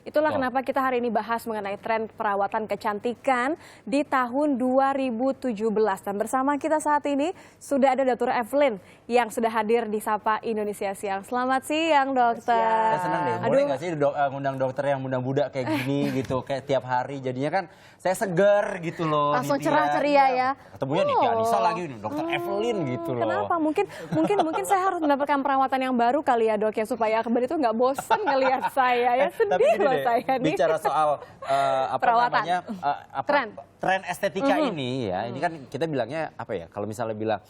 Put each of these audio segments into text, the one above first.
Itulah Betul. kenapa kita hari ini bahas mengenai tren perawatan kecantikan di tahun 2017. Dan bersama kita saat ini sudah ada Dr. Evelyn yang sudah hadir di Sapa Indonesia Siang. Selamat siang, dokter. Saya senang deh, boleh nggak sih ngundang dokter yang muda-muda kayak gini gitu, kayak tiap hari. Jadinya kan saya seger gitu loh. Langsung Nitya. cerah ceria ya. Ketemunya Nitya Anissa lagi, Dokter Evelyn gitu loh. Kenapa? Mungkin saya harus mendapatkan perawatan yang baru kali ya, Dok, ya, supaya Akbar itu nggak bosan ngelihat saya ya. Sedih loh saya nih. Bicara soal perawatan. Tren estetika ini ya, ini kan kita bilangnya apa ya? Kalau misalnya bilang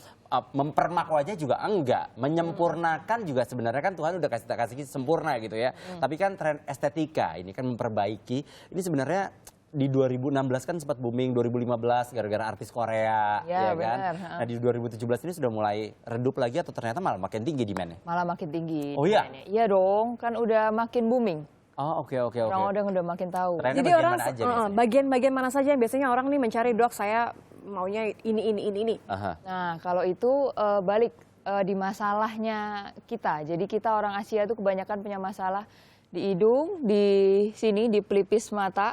mempermak wajah juga enggak, menyempurnakan juga sebenarnya kan Tuhan udah kasih sempurna gitu ya. Tapi kan tren estetika ini kan memperbaiki. Ini sebenarnya di 2016 kan sempat booming, 2015 gara-gara artis Korea, ya kan? Nah di 2017 ini sudah mulai redup lagi atau ternyata malah makin tinggi demand-nya? Malah makin tinggi. Oh iya? Iya dong, kan udah makin booming. Oh oke. Orang udah makin tahu. Trennya Jadi bagian orang mana aja bagian-bagian mana saja yang biasanya orang nih mencari, Dok, saya maunya ini. Aha. Nah kalau itu balik di masalahnya kita. Jadi kita orang Asia tuh kebanyakan punya masalah di hidung, di sini, di pelipis mata.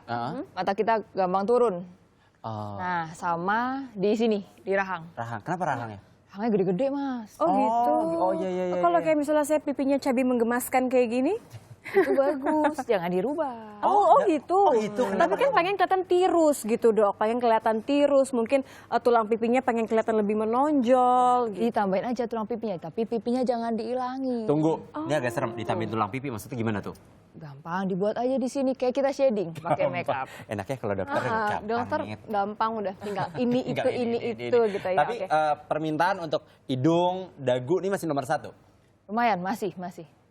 Mata kita gampang turun. Nah sama di sini, di rahang. Rahang, kenapa rahangnya? Rahangnya gede-gede, Mas. Oh gitu. Oh iya. Kalau kayak misalnya saya pipinya cabi menggemaskan kayak gini. Itu bagus, jangan dirubah. Oh gitu. Oh itu. Tapi kan pengen kelihatan tirus gitu, Dok. Pengen kelihatan tirus, mungkin tulang pipinya pengen kelihatan lebih menonjol gitu. Ditambahin aja tulang pipinya, tapi pipinya jangan diilangi. Tunggu, ini agak serem ditambahin tulang pipi, maksudnya gimana tuh? Gampang, dibuat aja di sini kayak kita shading pakai make up. Enaknya kalau dokter gampang. Dokter gampang udah tinggal ini itu gitu ya. Tapi permintaan untuk hidung, dagu ini masih nomor 1? Lumayan, masih.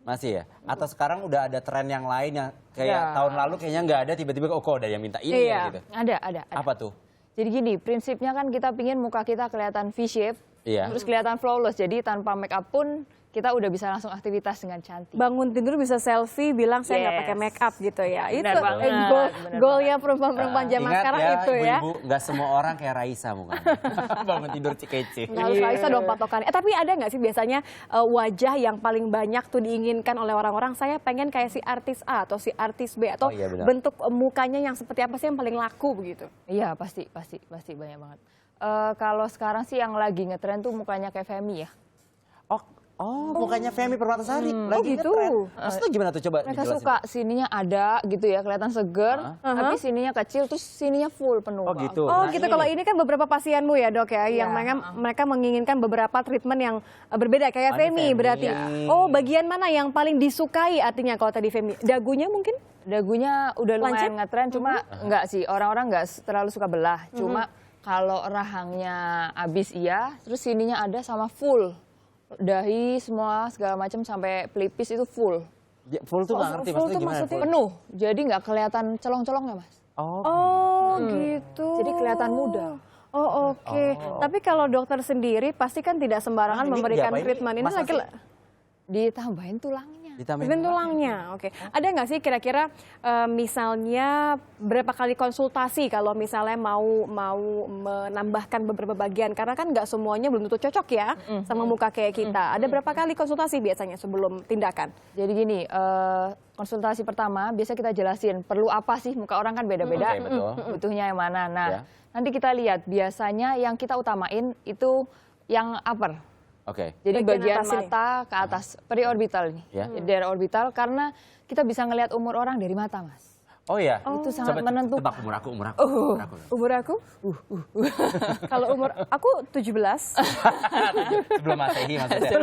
Masih ya? Atau sekarang udah ada tren yang lain yang kayak tahun lalu kayaknya nggak ada, tiba-tiba kok ada yang minta ini ya gitu? Ada. Apa tuh? Jadi gini, prinsipnya kan kita pingin muka kita kelihatan V-shape, terus kelihatan flawless. Jadi tanpa make up pun kita udah bisa langsung aktivitas dengan cantik. Bangun tidur bisa selfie, bilang saya nggak pakai make up gitu ya. Benar Itu banget, goalnya perempuan-perempuan zaman sekarang ya, itu ya. Ibu-ibu, nggak semua orang kayak Raisa mukanya. Bangun tidur kece. Nggak harus Raisa dong patokannya. Tapi ada nggak sih biasanya wajah yang paling banyak tuh diinginkan oleh orang-orang? Saya pengen kayak si artis A atau si artis B, atau bentuk mukanya yang seperti apa sih yang paling laku begitu? Iya pasti banyak banget. Kalau sekarang sih yang lagi ngetren tuh mukanya kayak Femi ya. Oh, mukanya Femi Permatasari. Lagi gitu. Maksudnya gimana tuh, coba Mereka dijelasin. suka sininya ada gitu ya, kelihatan seger, tapi sininya kecil, terus sininya full penuh. Oh gitu. Oh Nah, gitu. Kalau ini kan beberapa pasienmu ya, Dok ya, yang mereka menginginkan beberapa treatment yang berbeda kayak Femi berarti. Oh, bagian mana yang paling disukai artinya kalau tadi Femi? Dagunya mungkin? Dagunya udah lumayan ngetren, cuma enggak sih, orang-orang enggak terlalu suka belah. Cuma kalau rahangnya habis iya, terus sininya ada sama full. Dahi semua segala macam sampai pelipis itu full. Ya, full tuh nggak ngerti maksudnya gimana? Full? Penuh, jadi nggak kelihatan colong-colongnya, Mas. Oh gitu. Jadi kelihatan muda. Oh oke. Tapi kalau dokter sendiri pasti kan tidak sembarangan memberikan treatment ini lagi ditambahin tulangnya. Ditambahin tulangnya, oke. Ada nggak sih kira-kira misalnya berapa kali konsultasi kalau misalnya mau menambahkan beberapa bagian, karena kan nggak semuanya belum tentu cocok ya sama muka kayak kita. Ada berapa kali konsultasi biasanya sebelum tindakan? Jadi gini, konsultasi pertama biasa kita jelasin perlu apa sih, muka orang kan beda-beda, butuhnya yang mana. Nah, nanti kita lihat biasanya yang kita utamain itu yang upper. Jadi bagian mata ke atas, periorbital nih, daerah orbital, karena kita bisa ngelihat umur orang dari mata, Mas. Oh iya? Itu sangat menentukan. Tebak umur aku. Umur aku? Kalau umur aku 17. Sebelum Masehi maksudnya.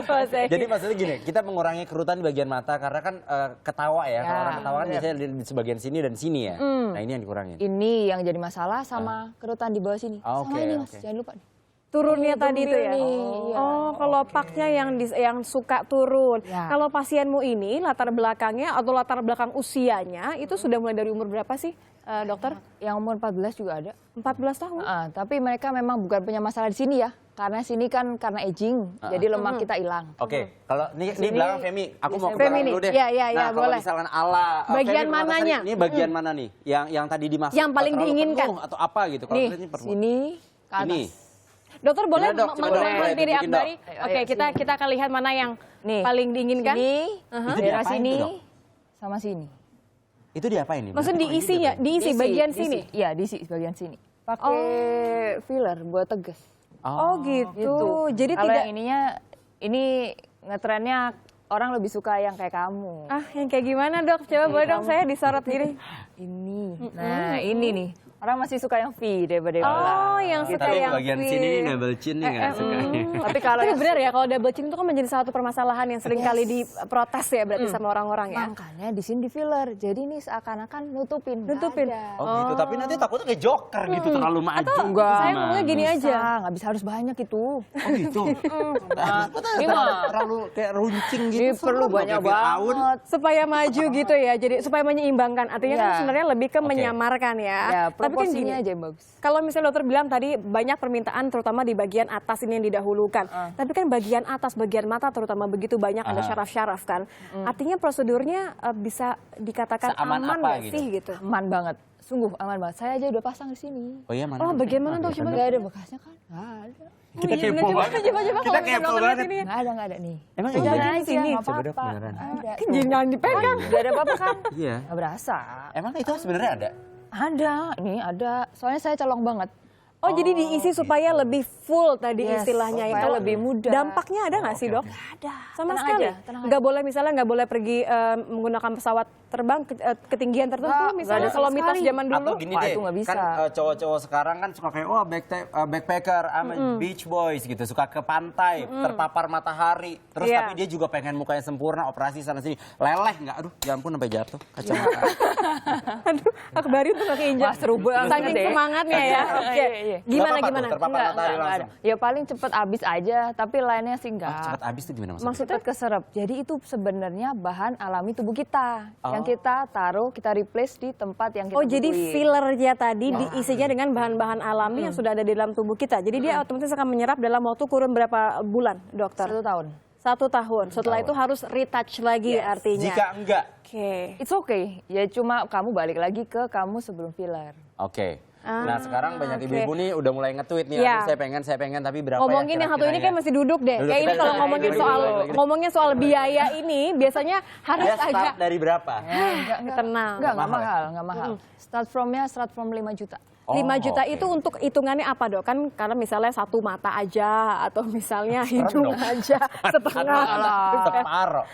Jadi maksudnya gini, kita mengurangi kerutan di bagian mata karena kan ketawa ya. Kalau orang ketawa kan biasanya di sebagian sini dan sini ya. Nah ini yang dikurangin. Ini yang jadi masalah sama kerutan di bawah sini. Sama ini, Mas, jangan lupa nih. Turunnya tadi itu ya. Oh, kalau paknya yang suka turun. Kalau pasienmu ini latar belakangnya atau latar belakang usianya itu sudah mulai dari umur berapa sih, dokter? Yang umur 14 juga ada. 14 tahun. Tapi mereka memang bukan punya masalah di sini ya. Karena sini kan karena aging, jadi lemak kita hilang. Kalau ini belakang Femi, aku mau ke belakang dulu deh. Iya, boleh. Kalau misalkan ala bagian Femi mananya? Ini bagian mana nih? Yang tadi dimaksud? Yang paling diinginkan atau apa gitu? Kalau nih, sini ke atas. Ini. Dokter boleh menghampiri Akbari? Oke, kita akan lihat mana yang paling diinginkan. Sini, daerah sini, sama sini. Itu diapain nih? Maksudnya Berarti kalau ini diisinya, diapain? diisi bagian sini. Iya, diisi bagian sini. Pakai filler buat tegas. Oh gitu. Jadi Kalau tidak yang ininya, ini ngetrennya orang lebih suka yang kayak kamu. yang kayak gimana dok? Coba boleh dong saya disorot gini. Ini. Nah, ini nih. Orang masih suka yang V daripada yang Oh, yang suka Tapi yang bagian V. sini nih double chin nih nggak suka. Tapi kalau Tapi yang benar ya kalau double chin itu kan menjadi satu permasalahan yang sering kali diprotes ya berarti sama orang-orang ya. makanya di sini di filler. Jadi ini seakan-akan nutupin. Nggak Nutupin. ada. Oh gitu, tapi nanti takutnya kayak joker gitu terlalu maju. Enggak. Saya ngomongnya gini aja. Nggak bisa harus banyak itu. Oh gitu. Ini mah Terlalu kayak runcing gitu. ini perlu serem, banyak kayak Firaun. banget. Supaya maju gitu ya. Jadi supaya menyeimbangkan. Artinya kan Iya. sebenarnya lebih ke menyamarkan ya. Ya, Tapi kan gini. proporsinya aja yang bagus. Kalau misalnya dokter bilang tadi banyak permintaan terutama di bagian atas ini yang didahulukan. Tapi kan bagian atas, bagian mata terutama begitu banyak ada syaraf-syaraf kan. Artinya prosedurnya bisa dikatakan Seaman aman apa nggak gitu? sih gitu? Aman banget. Sungguh aman banget. Saya aja udah pasang di sini. Oh iya mana? Oh bagaimana dok? Coba Nggak ada bekasnya kan? Nggak ada. Kita iya, kepo coba, banget. coba, Kita kalau kepo misalnya banget. sini. Nggak ada nih. Emang Coba iya? di aja, sini. nggak Coba dok, apa-apa. beneran. Ada. Kan jangan dipegang. Nggak ada apa-apa kan? Iya. Nggak berasa. Emang itu sebenarnya ada? Ada, nih ada. Soalnya saya colong banget. Oh, jadi diisi supaya lebih full tadi Yes, istilahnya. supaya Kalau lebih mudah. Dampaknya ada nggak sih dok? Ada. Sama Tenang sekali. aja, tenang Nggak boleh misalnya nggak boleh pergi menggunakan pesawat terbang ketinggian tertentu Nggak misalnya ada kalau sama mitos sekali. zaman dulu. Atau gini Wah, deh, itu nggak bisa. kan cowok-cowok sekarang kan suka kayak backpacker, beach boys gitu, suka ke pantai, terpapar matahari, terus Iya. tapi dia juga pengen mukanya sempurna, operasi sana sini, leleh nggak, aduh, ya ampun sampai jatuh kacamata. Aduh, Akbari tuh nggak keinjak. Wah, seru banget Saking deh. semangatnya ya. Oke. Iya, iya. Gimana Nggak apa-apa gimana? tuh, terpapar matahari Nggak langsung. ada. Ya paling cepet habis aja, tapi lainnya sih Oh, enggak. cepet habis tuh gimana maksudnya? Cepet keserap. Jadi itu sebenarnya bahan alami tubuh kita. Oh. Yang kita taruh, kita replace di tempat yang kita Oh, jadi butuhin. fillernya tadi diisinya dengan bahan-bahan alami yang sudah ada di dalam tubuh kita. Jadi dia otomatis akan menyerap dalam waktu kurun berapa bulan, dokter? 1 tahun. 1 tahun. Setelah itu harus retouch lagi artinya. Jika enggak, Oke. It's okay. Ya cuma kamu balik lagi ke kamu sebelum filler. oke. Nah sekarang banyak oke. ibu-ibu nih udah mulai nge-tweet nih, Iya. aduh, saya pengen tapi berapa Ngomongin ya yang satu ini kira-kiranya? kayak masih duduk deh. Duduk, Kayak ini kita kalau duduk, ngomongin duduk, soal duduk, duduk. ngomongin soal biaya ini biasanya harus Dia start agak dari berapa? tenang. Enggak mahal ya? mahal, enggak mahal. Start from 5 juta. Oh, 5 juta oke. itu untuk hitungannya apa dok? Kan karena misalnya satu mata aja atau misalnya hidung dong. aja setengah. Separoh.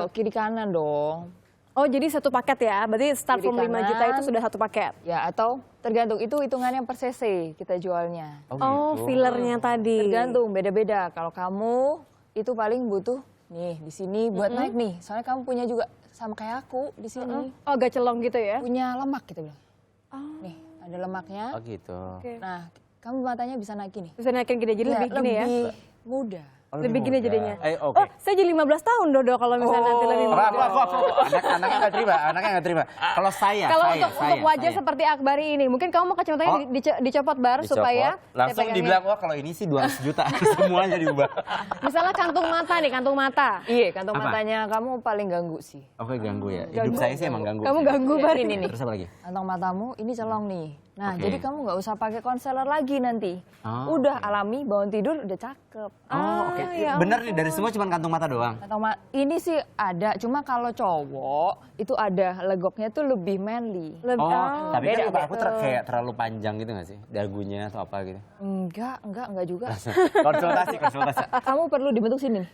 Kiri kanan dong. Oh jadi satu paket ya? Berarti start Kiri from 5 juta kanan. itu sudah satu paket? Ya atau tergantung itu hitungannya per cc kita jualnya. Oh fillernya tadi. Tergantung beda-beda. Kalau kamu itu paling butuh nih di sini buat naik nih. Soalnya kamu punya juga sama kayak aku di sini. Oh agak celong gitu ya? Punya lemak kita bilang. Nih, ada lemaknya. Oh gitu. Oke. Nah, kamu matanya bisa naik gini. Bisa naikin gini jadi lebih gini ya? lebih mudah. Oh, Lebih gini muda. jadinya. Oke. Oh saya jadi 15 tahun Dodo kalau misalnya nanti lebih muda. Anaknya nggak terima, anaknya nggak terima. Kalau saya, Kalau saya, untuk wajah saya. seperti Akbari ini, mungkin kamu mau kacamatanya Oh. dicopot bar Dicopot, supaya langsung saya pegangin. dibilang, wah kalau ini sih 200 juta, semuanya diubah. Misalnya kantung mata nih, kantung mata. Iya, kantong Apa? matanya kamu paling ganggu sih. Oke ganggu ya, hidup saya sih emang ganggu. Kamu ganggu Iya, Bar. ini nih. Terus apa lagi? Kantong matamu ini celong nih. Nah, Oke. jadi kamu nggak usah pakai konselor lagi nanti. Oh, Udah alami, bangun tidur udah cakep. Oh oke, ya bener nih dari semua cuma kantung mata doang. Ini sih ada, cuma kalau cowok itu ada legoknya tuh lebih manly. Oh, tapi beda, kan aku beda. kayak terlalu panjang gitu nggak sih? Dagunya atau apa gitu. Enggak juga. Konsultasi. Kamu perlu dibentuk sini. nih.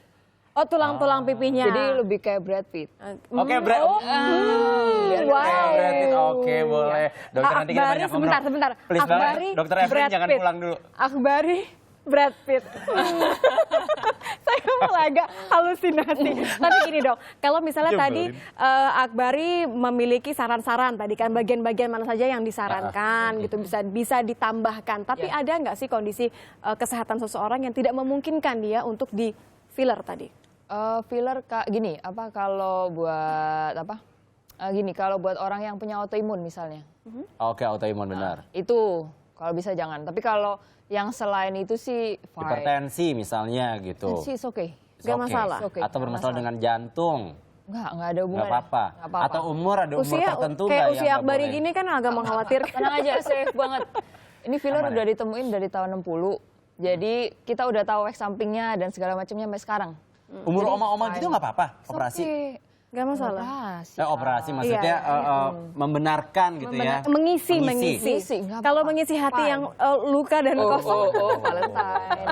Oh tulang-tulang pipinya. Jadi lebih kayak Brad Pitt. Oke, Brad. Oke, boleh. Dokter nanti kita Akbari, banyak ngobrol. sebentar. Please Akbari, banget, Dokter Efren Brad jangan Pitt. pulang dulu. Akbari, Brad Pitt. Saya malah agak halusinasi. Tapi gini dok, kalau misalnya tadi Akbari memiliki saran-saran tadi kan bagian-bagian mana saja yang disarankan gitu bisa ditambahkan. Tapi ada nggak sih kondisi kesehatan seseorang yang tidak memungkinkan dia untuk di filler tadi? Filler gini, apa kalau buat apa? Gini, kalau buat orang yang punya autoimun misalnya. Oke, autoimun benar. Itu kalau bisa jangan. Tapi kalau yang selain itu sih fine. Hipertensi misalnya gitu. Sih it's okay. It's Nggak okay. masalah. It's okay, Atau nggak bermasalah masalah. dengan jantung. Nggak ada hubungannya. Nggak apa-apa. Nggak apa-apa. Atau umur ada umur Usia tertentu kayak nggak usia yang nggak Akbari boleh? gini kan agak mengkhawatirkan. Tenang aja, safe banget. Ini filler Aman udah ya? ditemuin dari tahun 60. Jadi kita udah tahu efek sampingnya dan segala macamnya sampai sekarang. Umur oma-oma gitu nggak apa-apa It's operasi? okay. Nggak masalah. Operasi maksudnya membenarkan gitu ya. Mengisi. nggak Kalau apa-apa. mengisi hati Fine. yang luka dan kosong. Valentine.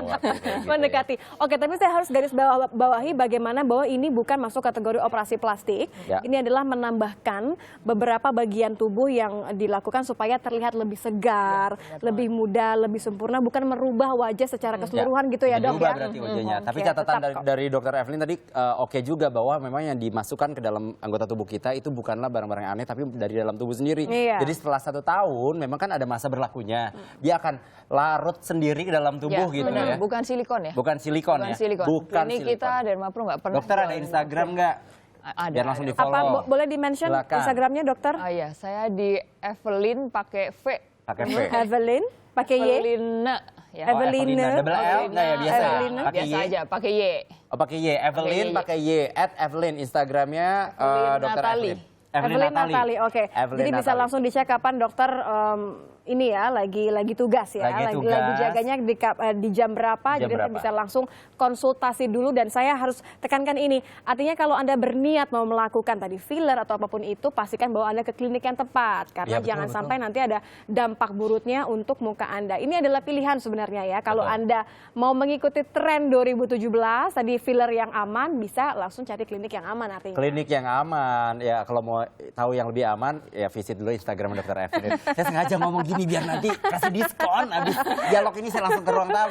Mendekati. Oke, tapi saya harus garis bawahi bagaimana bahwa ini bukan masuk kategori operasi plastik. Ya. Ini adalah menambahkan beberapa bagian tubuh yang dilakukan supaya terlihat lebih segar, lebih muda, lebih sempurna, bukan merubah wajah secara keseluruhan gitu ya, Dok Berubah ya. berarti wajahnya. Tapi Oke, catatan tetap kok. dari Dokter Evelyn tadi oke juga bahwa memang yang dimasukkan ke dalam anggota tubuh kita itu bukanlah barang-barang yang aneh, tapi dari dalam tubuh sendiri. Iya. Jadi setelah 1 tahun memang kan ada masa berlakunya. Dia akan larut sendiri ke dalam tubuh gitu ya. Bukan silikon ya. Bukan silikon ya. Bukan Ini silikon. kita Dermapro nggak pernah. Dokter ada Instagram nggak? Ada. Biar langsung ada. di follow. Apa boleh di-mention Silakan. Instagramnya, Dokter? Oh iya, saya di Evelyn pakai V. Pakai V. Evelyn, pakai Y. Evelina. Ya. Oh, Evelina. Double L nggak ya biasa ya? Evelina. Pakai Biasa Y. aja, pakai Y. Oh pakai Y. Evelyn Y. pakai Y. @Evelyn Instagramnya Evelyn Dokter Natali. Evelyn. Evelyn Natali, oke. Evelyn Jadi bisa Natali. langsung dicek kapan dokter ini ya lagi tugas ya, Lagi tugas. lagi jaganya di jam berapa, Jam jadi berapa? bisa langsung konsultasi dulu. Dan saya harus tekankan ini, artinya kalau Anda berniat mau melakukan tadi filler atau apapun itu, pastikan bahwa Anda ke klinik yang tepat, karena Ya, betul, jangan betul. sampai nanti ada dampak buruknya untuk muka Anda. Ini adalah pilihan sebenarnya ya, kalau Betul. Anda mau mengikuti tren 2017 tadi filler yang aman, bisa langsung cari klinik yang aman artinya. Klinik yang aman, ya kalau mau tahu yang lebih aman, ya visit dulu Instagram Dokter Evelyn. Saya sengaja ngomong gini biar nanti kasih diskon, habis dialog ini saya langsung ke ruang tamu.